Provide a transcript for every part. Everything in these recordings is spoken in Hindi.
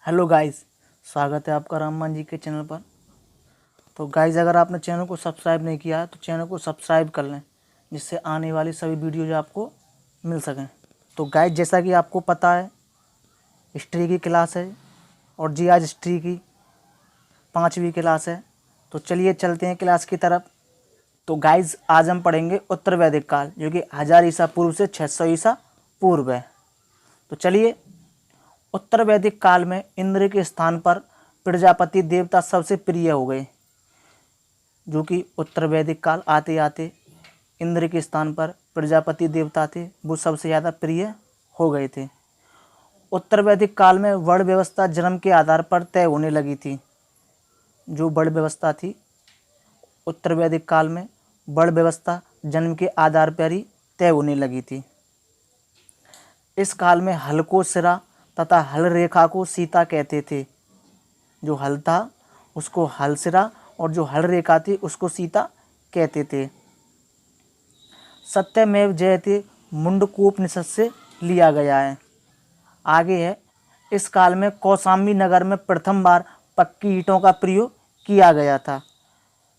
हेलो गाइस, स्वागत है आपका राममान जी के चैनल पर। तो गाइस, अगर आपने चैनल को सब्सक्राइब नहीं किया तो चैनल को सब्सक्राइब कर लें, जिससे आने वाली सभी वीडियोज आपको मिल सकें। तो गाइस, जैसा कि आपको पता है, हिस्ट्री की क्लास है और जी आज हिस्ट्री की 5वीं क्लास है। तो चलिए चलते हैं क्लास की तरफ। तो गाइस, आज हम पढ़ेंगे उत्तर वैदिक काल, जो कि 1000 ईसा पूर्व से 600 ईसा पूर्व है। तो चलिए, उत्तर वैदिक काल में इंद्र के स्थान पर प्रजापति देवता सबसे प्रिय हो गए, जो कि उत्तर वैदिक काल आते आते इंद्र के स्थान पर प्रजापति देवता थे, वो सबसे ज़्यादा प्रिय हो गए थे। उत्तर वैदिक काल में वर्ण व्यवस्था जन्म के आधार पर तय होने लगी थी। जो वर्ण व्यवस्था थी उत्तर वैदिक काल में, वर्ण व्यवस्था जन्म के आधार पर ही तय होने लगी थी। इस काल में हल को सिरा तथा हल रेखा को सीता कहते थे। जो हल था उसको हल सिरा और जो हल रेखा थी उसको सीता कहते थे। सत्यमेव जयते मुंडकोपनिषद से लिया गया है। आगे है, इस काल में कौशाम्बी नगर में प्रथम बार पक्की ईंटों का प्रयोग किया गया था।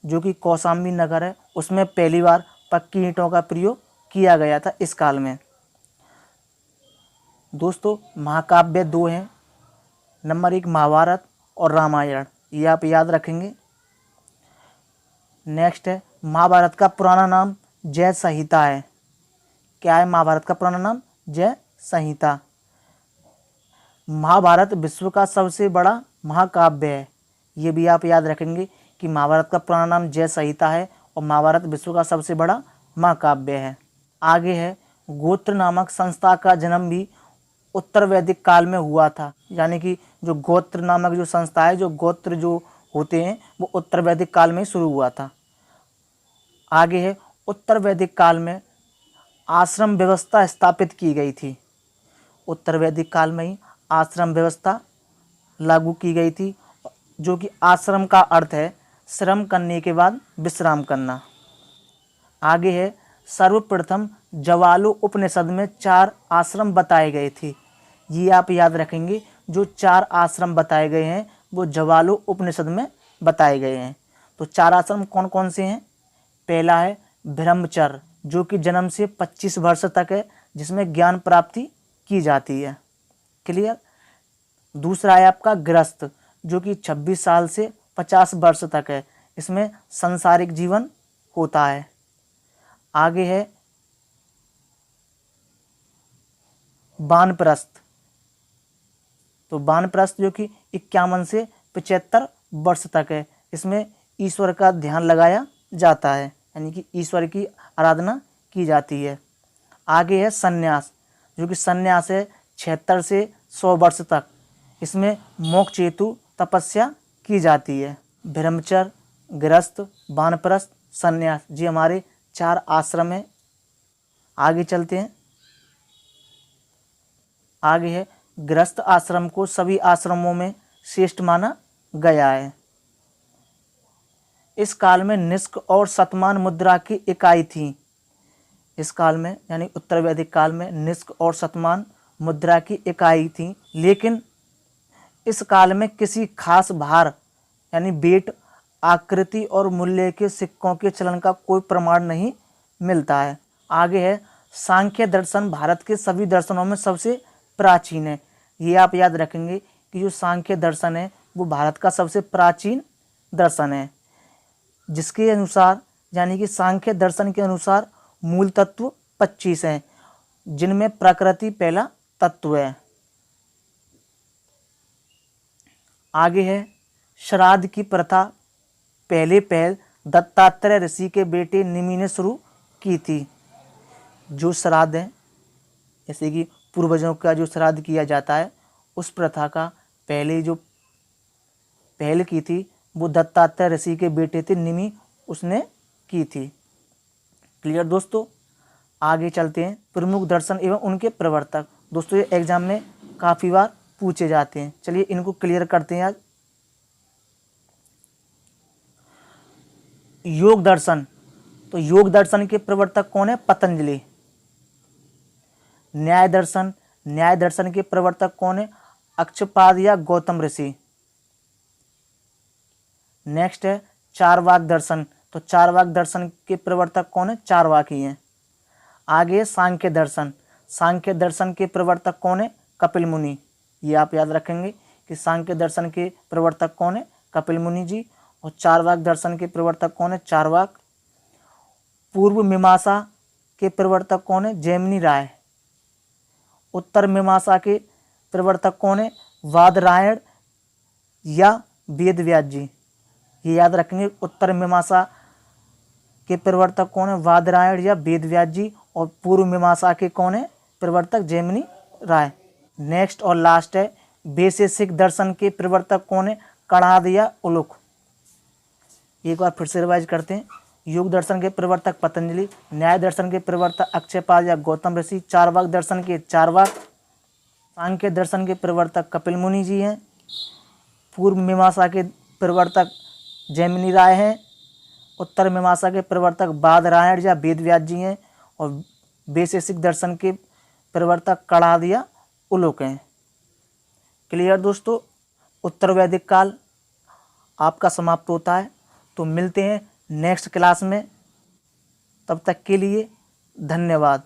जो कि कौशाम्बी नगर है, उसमें पहली बार पक्की ईंटों का प्रयोग किया गया था इस काल में। दोस्तों, महाकाव्य 2 हैं। नंबर 1 महाभारत और रामायण, ये आप याद रखेंगे। नेक्स्ट है, महाभारत का पुराना नाम जय संहिता है। क्या है महाभारत का पुराना नाम? जय संहिता। महाभारत विश्व का सबसे बड़ा महाकाव्य है। ये भी आप याद रखेंगे कि महाभारत का पुराना नाम जय संहिता है और महाभारत विश्व का सबसे बड़ा महाकाव्य है। आगे है, गोत्र नामक संस्था का जन्म भी उत्तर वैदिक काल में हुआ था। यानी कि जो गोत्र नामक जो संस्था है, जो गोत्र जो होते हैं, वो उत्तर वैदिक काल में ही शुरू हुआ था। आगे है, उत्तर वैदिक काल में आश्रम व्यवस्था स्थापित की गई थी। उत्तर वैदिक काल में ही आश्रम व्यवस्था लागू की गई थी, जो कि आश्रम का अर्थ है श्रम करने के बाद विश्राम करना। आगे है, सर्वप्रथम जवालु उपनिषद में 4 आश्रम बताए गए थे। ये आप याद रखेंगे, जो 4 आश्रम बताए गए हैं वो जवालु उपनिषद में बताए गए हैं। तो 4 आश्रम कौन कौन से हैं? पहला है ब्रह्मचर्य, जो कि जन्म से 25 वर्ष तक है, जिसमें ज्ञान प्राप्ति की जाती है। क्लियर। दूसरा है आपका गृहस्थ, जो कि 26 साल से 50 वर्ष तक है, इसमें सांसारिक जीवन होता है। आगे है वानप्रस्थ। तो वानप्रस्थ जो कि 51 से 75 वर्ष तक है, इसमें ईश्वर का ध्यान लगाया जाता है, यानी कि ईश्वर की आराधना की जाती है। आगे है संन्यास, जो कि संन्यास है 76 से 100 वर्ष तक, इसमें मोक्ष हेतु तपस्या की जाती है। ब्रह्मचर्य, गृहस्थ, वानप्रस्थ, संन्यास, जी हमारे 4 आश्रम हैं। आगे चलते हैं। आगे है, गृहस्थ आश्रम को सभी आश्रमों में श्रेष्ठ माना गया है। इस काल में निष्क और शतमान मुद्रा की इकाई थी। इस काल में यानी उत्तर वैदिक काल में निष्क और शतमान मुद्रा की इकाई थी, लेकिन इस काल में किसी खास भार यानी वेट, आकृति और मूल्य के सिक्कों के चलन का कोई प्रमाण नहीं मिलता है। आगे है, सांख्य दर्शन भारत के सभी दर्शनों में सबसे प्राचीन है। ये आप याद रखेंगे कि जो सांख्य दर्शन है वो भारत का सबसे प्राचीन दर्शन है, जिसके अनुसार यानी कि सांख्य दर्शन के अनुसार मूल तत्व 25 हैं, जिनमें प्रकृति पहला तत्व है। आगे है, श्राद्ध की प्रथा पहल दत्तात्रेय ऋषि के बेटे निमि ने शुरू की थी। जो श्राद्ध है, जैसे कि पूर्वजों का जो श्राद्ध किया जाता है, उस प्रथा का पहल की थी वो दत्तात्रेय ऋषि के बेटे थे निमि, उसने की थी। क्लियर दोस्तों। आगे चलते हैं, प्रमुख दर्शन एवं उनके प्रवर्तक। दोस्तों, ये एग्जाम में काफ़ी बार पूछे जाते हैं, चलिए इनको क्लियर करते हैं आज। योग दर्शन, तो योग दर्शन के प्रवर्तक कौन है? पतंजलि। न्याय दर्शन के प्रवर्तक कौन है? अक्षपाद या गौतम ऋषि। नेक्स्ट है चारवाक दर्शन। तो चारवाक दर्शन के प्रवर्तक कौन है? चारवाकी हैं। आगे है सांख्य दर्शन। सांख्य दर्शन के प्रवर्तक कौन है? कपिल मुनि। ये आप याद रखेंगे कि सांख्य दर्शन के प्रवर्तक कौन है? कपिल मुनि जी। और चारवाक दर्शन के प्रवर्तक कौन है? चारवाक। पूर्व मीमांसा के प्रवर्तक कौन है? जैमिनी राय। उत्तर मीमांसा के प्रवर्तक कौन है? वादरायण या वेद व्यास जी। ये याद रखेंगे, उत्तर मीमांसा के प्रवर्तक कौन है? वादरायण या वेद व्यास जी। और पूर्व मीमांसा के कौन है प्रवर्तक? जैमिनी राय। नेक्स्ट और लास्ट है वैशेषिक दर्शन के प्रवर्तक कौन है? कणाद या उलुक। एक बार फिर से रिवाइज करते हैं। योग दर्शन के प्रवर्तक पतंजलि, न्याय दर्शन के प्रवर्तक अक्षयपाद या गौतम ऋषि, चारवाक दर्शन के चारवाक, सांख्य दर्शन के प्रवर्तक कपिल मुनि जी हैं, पूर्व मीमांसा के प्रवर्तक जैमिनी राय हैं, उत्तर मीमांसा के प्रवर्तक बादरायण या वेद व्यास जी हैं, और वैशेषिक दर्शन के प्रवर्तक कणाद या उलुक हैं। क्लियर दोस्तों? उत्तर वैदिक काल आपका समाप्त होता है। तो मिलते हैं नेक्स्ट क्लास में। तब तक के लिए धन्यवाद।